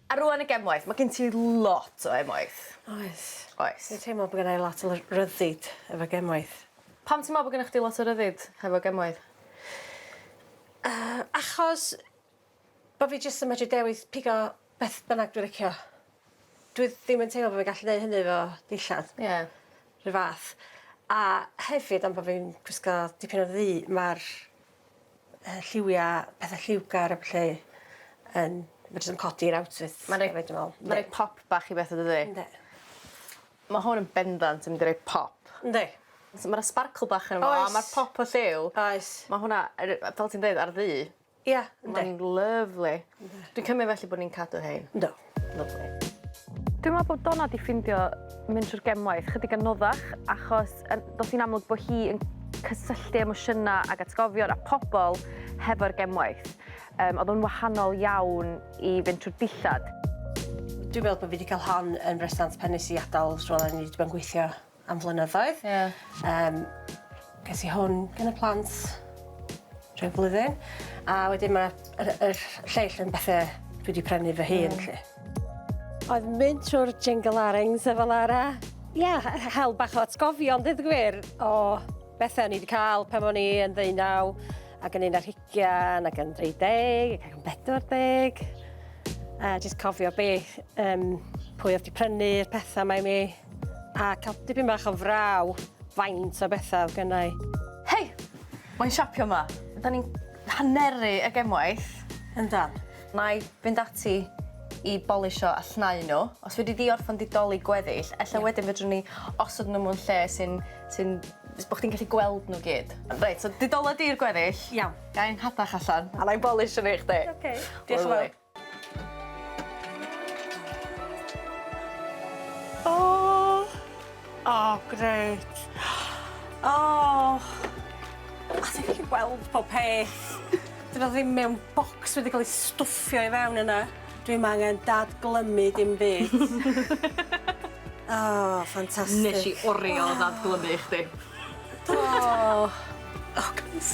A rwan y gemwaith, mae gen ti lot o emwaith. Oes. Oes. Dwi'n teimlo bod gennau lot o ryddid efo gemwaith. Pam ti'n meddwl bod gennych chi lot o ryddid hefo gemwaith? Achos bod fi jyst yn medru dewis pigo beth bynnag dwi'n licio. Dwi ddim yn teimlo bod fi'n gallu gwneud hynny efo dillad. Ie. Rhyw fath. A hefyd am bod fi'n gwisgo dipyn o ddi, mae'r lliwiau, pethau lliwgar a lle yn jyst yn codi'r outfit. Mae'n rhoi pop bach i beth o dydi? Ynddi. Mae hwn yn bendant yn mynd i roi pop. Ynddi. Mae'r sparkle bach yn efo, a mae'r pop o lliw. Oes. Mae hwnna, fel ti'n dweud, ar ddi. Ia, ynddi. Mae'n lyflu. Dwi'n cymryd felly bod ni'n cadw hein. Ynddo. Lyflu. Dwi'n meddwl bod Dona di ffindio mynd trwy'r gemwaith chydig anoddach, achos dos i'n amlwg bod hi yn cysylltu emosiynau ac atgofion a pobl hefo'r gemwaith. Oedd o'n wahanol iawn i fynd trwy'r dillad. Dwi'n meddwl bod fi wedi cael hon yn restant pen nes i adael rhywle ni wedi bod yn gweithio am flynyddoedd. Ges i hwn gen y plant drwy blwyddyn. A wedyn mae'r lleill yn bethau dwi wedi prynu fy hun. Oedd mynd trwy'r jingalarins efo Lara. Ia, hel bach o atgofion, dweud y gwir, o bethau ni wedi cael pan o'n i yn 19, ac yn 20 ac yn 30, ac yn 40. Jyst cofio beth, pwy oedd wedi prynu'r pethau mae mi, a cael dipyn bach o fraw, faint o bethau oedd gennau. Hei, mae'n siapio yma. Da ni'n haneru y gemwaith. Yndan. Na i fynd ati i bolisio a llnau nhw. Os wedi di orffan didoli gweddill, ella wedyn fedrwn ni osod nhw mewn lle sy'n bod chdi'n gallu gweld nhw gyd. Reit, so didola di'r gweddill. Iawn. Ga'i'n hadach allan, a na i'n bolisio nhw i chdi. Oce. Diolch yn fawr. Greit. A ti'n gallu gweld pob peth. Dyn nhw ddim mewn bocs wedi cael ei stwffio i fewn yna. Dwi'n angen dadglymu dim byd. Ffantastig. Nes i orio ddadglymu i chdi. Guys.